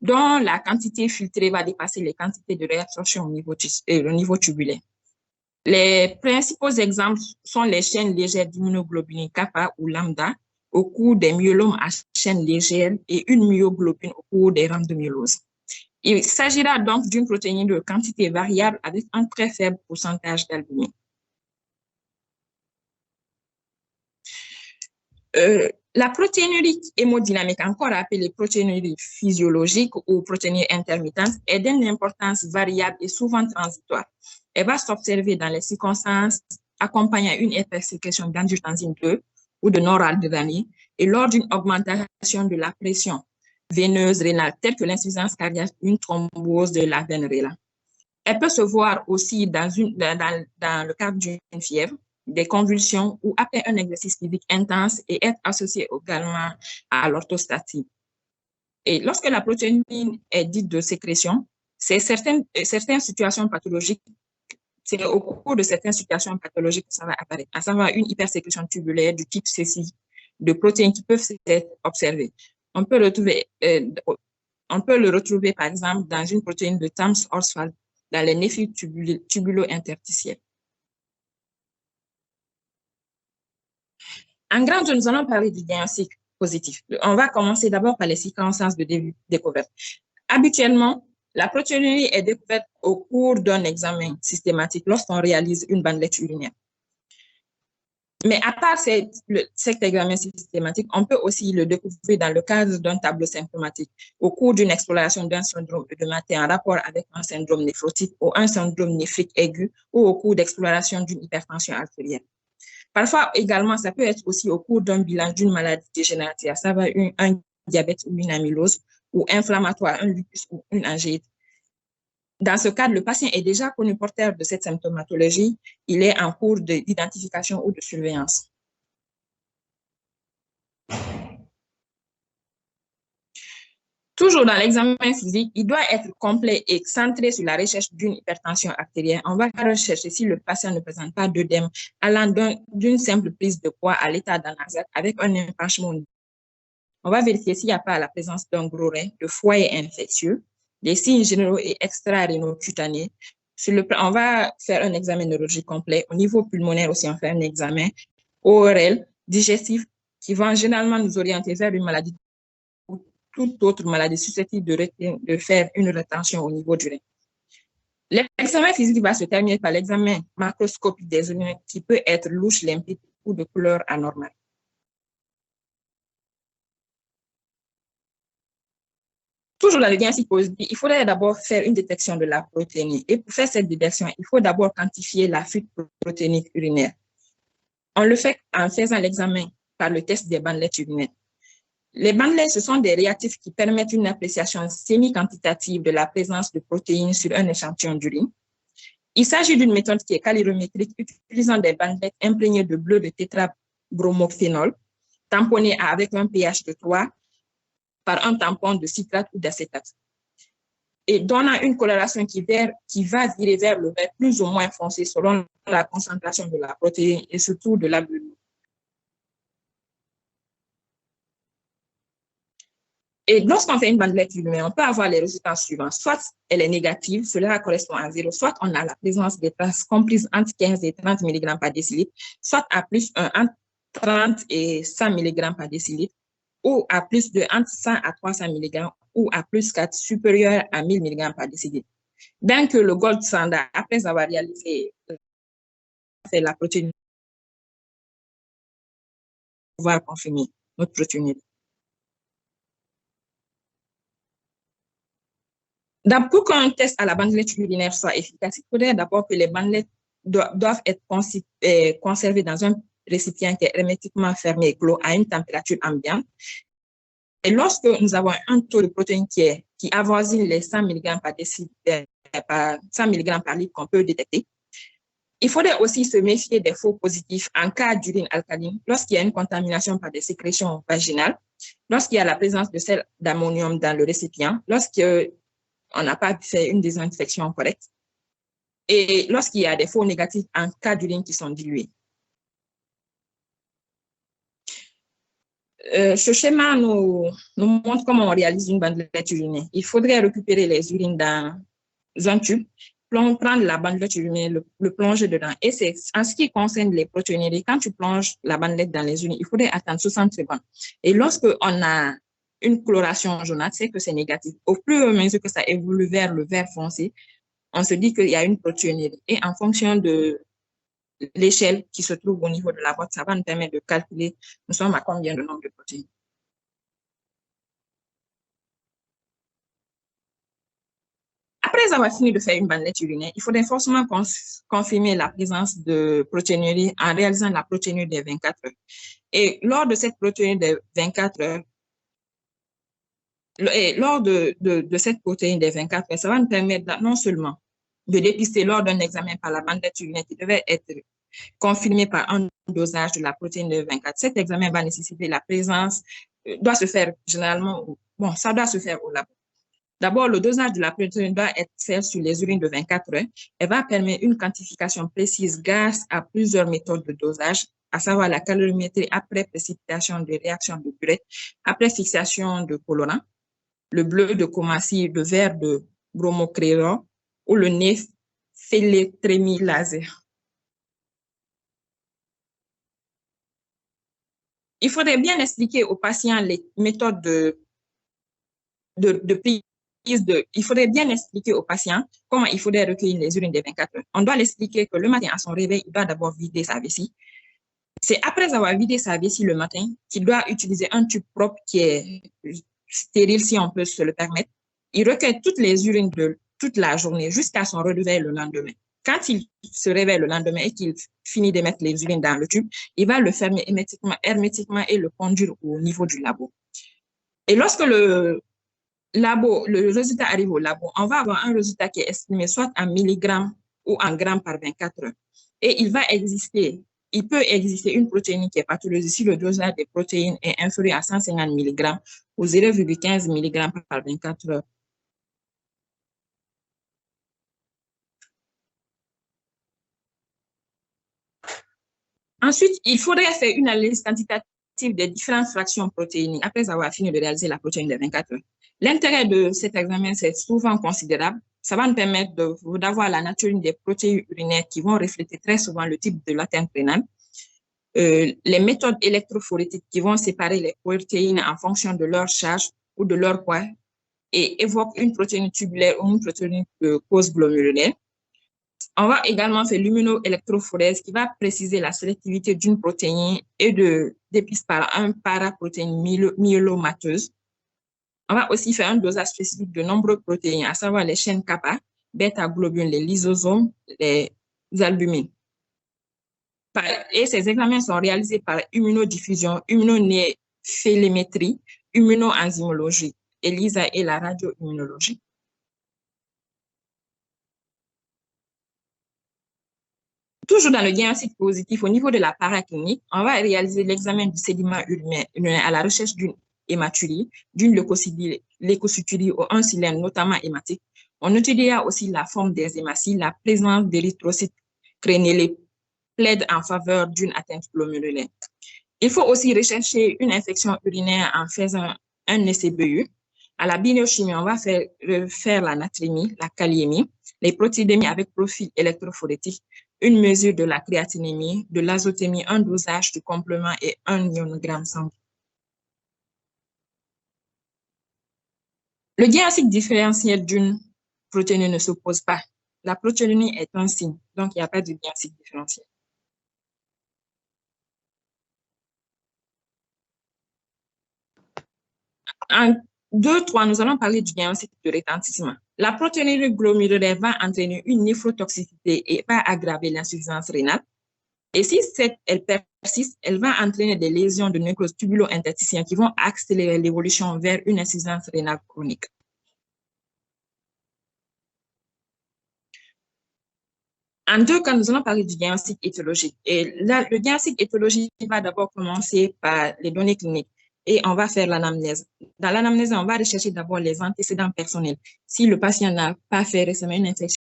dont la quantité filtrée va dépasser les quantités de réabsorption au niveau tubulaire. Les principaux exemples sont les chaînes légères d'immunoglobulines kappa ou lambda au cours des myélomes à chaîne légère et une myoglobine au cours des rames de myélose. Il s'agira donc d'une protéine de quantité variable avec un très faible pourcentage d'albumine. La protéinurie hémodynamique, encore appelée protéinurie physiologique ou protéinurie intermittente, est d'une importance variable et souvent transitoire. Elle va s'observer dans les circonstances accompagnant une hypersécrétion d'angiotensine 2 ou de noradrénaline et lors d'une augmentation de la pression veineuse rénale, telle que l'insuffisance cardiaque, une thrombose de la veine rénale. Elle peut se voir aussi dans le cadre d'une fièvre, des convulsions ou après un exercice physique intense et être associée également à l'orthostatie. Et lorsque la protéine est dite de sécrétion, c'est certaines situations pathologiques, c'est au cours de certaines situations pathologiques que ça va apparaître, à savoir une hypersécrétion tubulaire du type C6 de protéines qui peuvent être observées. On peut le retrouver par exemple dans une protéine de Tams-Horsfeld dans les néphrites tubulo-interstitiels. En grande, nous allons parler du diagnostic positif. On va commencer d'abord par les circonstances de découverte. Habituellement, la protéinurie est découverte au cours d'un examen systématique lorsqu'on réalise une bandelette urinaire. Mais à part cet examen systématique, on peut aussi le découvrir dans le cadre d'un tableau symptomatique au cours d'une exploration d'un syndrome œdématique en rapport avec un syndrome néphrotique ou un syndrome néphrique aigu ou au cours d'exploration d'une hypertension artérielle. Parfois également, ça peut être aussi au cours d'un bilan d'une maladie dégénérative, à savoir un diabète ou une amylose ou inflammatoire, un lupus ou une angine. Dans ce cadre, le patient est déjà connu porteur de cette symptomatologie. Il est en cours d'identification ou de surveillance. Toujours dans l'examen physique, il doit être complet et centré sur la recherche d'une hypertension artérielle. On va rechercher si le patient ne présente pas d'œdème allant d'une simple prise de poids à l'état d'anaxète avec un empêchement. On va vérifier s'il n'y a pas la présence d'un gros rein, de foyer infectieux, des signes généraux et extra-rénaux cutanés. On va faire un examen neurologique complet. Au niveau pulmonaire aussi, on fait un examen ORL, digestif, qui va généralement nous orienter vers une maladie ou toute autre maladie susceptible de faire une rétention au niveau du rein. L'examen physique va se terminer par l'examen macroscopique des urines qui peut être louche, limpide ou de couleur anormale. Toujours dans le diagnostic positif, il faudrait d'abord faire une détection de la protéine. Et pour faire cette détection, il faut d'abord quantifier la fuite protéinique urinaire. On le fait en faisant l'examen par le test des bandelettes urinaires. Les bandelettes, ce sont des réactifs qui permettent une appréciation semi-quantitative de la présence de protéines sur un échantillon d'urine. Il s'agit d'une méthode qui est calorimétrique utilisant des bandelettes imprégnées de bleu de tétrabromophénol, tamponnées avec un pH de 3 par un tampon de citrate ou d'acétate, et donnant une coloration qui va virer vers le vert plus ou moins foncé selon la concentration de la protéine et surtout de l'albumine. Et lorsqu'on fait une bandelette urinaire, on peut avoir les résultats suivants. Soit elle est négative, cela correspond à 0, soit on a la présence des traces comprises entre 15 et 30 mg par décilitre, soit à plus entre 30 et 100 mg par décilitre, ou à plus de entre 100 à 300 mg, ou à plus 4 supérieur à 1000 mg par décilitre. Bien que le gold standard, après avoir réalisé la protéine, pouvoir confirmer notre protéine. Pour qu'un test à la bandelette urinaire soit efficace, il faudrait d'abord que les bandelettes doivent être conservées dans un récipient qui est hermétiquement fermé et clos à une température ambiante. Et lorsque nous avons un taux de protéine qui avoisine les 100 mg par décilitre, 100 mg par litre qu'on peut détecter, il faudrait aussi se méfier des faux positifs en cas d'urine alcaline, lorsqu'il y a une contamination par des sécrétions vaginales, lorsqu'il y a la présence de sel d'ammonium dans le récipient, lorsqu'on n'a pas fait une désinfection correcte, et lorsqu'il y a des faux négatifs en cas d'urine qui sont dilués. Ce schéma nous montre comment on réalise une bandelette urinaire. Il faudrait récupérer les urines dans un tube, prendre la bandelette urinaire, le plonger dedans. Et c'est en ce qui concerne les protéinuries, quand tu plonges la bandelette dans les urines, il faudrait attendre 60 secondes. Et lorsque on a une coloration jaunâtre, c'est que c'est négatif. Au plus et à mesure que ça évolue vers le vert foncé, on se dit qu'il y a une protéinurie. Et en fonction de l'échelle qui se trouve au niveau de la boîte, ça va nous permettre de calculer nous sommes à combien de nombre de protéines. Après avoir fini de faire une bandelette urinaire, il faudrait forcément confirmer la présence de protéinurie en réalisant la protéinurie des 24 heures. Et lors de cette protéinurie des 24 heures, lors de cette protéine des 24 heures, ça va nous permettre non seulement de dépister lors d'un examen par la bandelette urinaire qui devait être confirmé par un dosage de la protéine de 24. Cet examen va nécessiter la présence, doit se faire généralement, bon, ça doit se faire au labo. D'abord, le dosage de la protéine doit être fait sur les urines de 24 heures. Elle va permettre une quantification précise grâce à plusieurs méthodes de dosage, à savoir la calorimétrie après précipitation de réaction de burette, après fixation de colorant, le bleu de Comassi, le vert de bromocréron ou le néphélétrémie laser. Il faudrait bien expliquer aux patients les méthodes de prise. Il faudrait bien expliquer aux patients comment il faudrait recueillir les urines des 24 heures. On doit l'expliquer que le matin, à son réveil, il doit d'abord vider sa vessie. C'est après avoir vidé sa vessie le matin qu'il doit utiliser un tube propre qui est stérile, si on peut se le permettre. Il recueille toutes les urines de toute la journée jusqu'à son réveil le lendemain. Quand il se réveille le lendemain et qu'il finit de mettre les urines dans le tube, il va le fermer hermétiquement et le conduire au niveau du labo. Et lorsque le résultat arrive au labo, on va avoir un résultat qui est estimé soit en milligrammes ou en grammes par 24 heures. Et il peut exister une protéine qui est pathologique si le dosage des protéines est inférieur à 150 mg ou 0,15 mg par 24 heures. Ensuite, il faudrait faire une analyse quantitative des différentes fractions protéiniques après avoir fini de réaliser la protéine de 24 heures. L'intérêt de cet examen, c'est souvent considérable. Ça va nous permettre d'avoir la nature des protéines urinaires qui vont refléter très souvent le type de l'atteinte rénale. Les méthodes électrophorétiques qui vont séparer les protéines en fonction de leur charge ou de leur poids et évoquent une protéine tubulaire ou une protéine de cause glomérulaire. On va également faire l'immunoélectrophorèse qui va préciser la sélectivité d'une protéine et de dépistage par un paraprotéine myélomateuse. On va aussi faire un dosage spécifique de nombreuses protéines, à savoir les chaînes kappa, bêta-globines, les lysosomes, les albumines. Et ces examens sont réalisés par immunodiffusion, immunonéphélémétrie, immunoenzymologie, ELISA et la radioimmunologie. Toujours dans le diagnostic positif, au niveau de la paraclinique, on va réaliser l'examen du sédiment urinaire à la recherche d'une hématurie, d'une leucocyturie ou un silène, notamment hématique. On étudiera aussi la forme des hématies, la présence d'érythrocytes crénélés plaide en faveur d'une atteinte glomérulaire. Il faut aussi rechercher une infection urinaire en faisant un SCBU. À la biochimie, on va faire la natrémie, la kaliémie, les protéidémies avec profil électrophorétique, une mesure de la créatinémie, de l'azotémie, un dosage du complément et un ionogramme sanguin. Le diagnostic différentiel d'une protéine ne s'oppose pas. La protéine est un signe, donc il n'y a pas de diagnostic différentiel. En 2-3, nous allons parler du diagnostic de retentissement. La protéinurie glomérulaire va entraîner une néphrotoxicité et va aggraver l'insuffisance rénale. Et si elle persiste, elle va entraîner des lésions de nécrose tubulo-interstitielle qui vont accélérer l'évolution vers une insuffisance rénale chronique. En 2 cas, nous allons parler du diagnostic étiologique. Et là, le diagnostic étiologique va d'abord commencer par les données cliniques et on va faire l'anamnèse. Dans l'anamnèse, on va rechercher d'abord les antécédents personnels. Si le patient n'a pas fait récemment une infection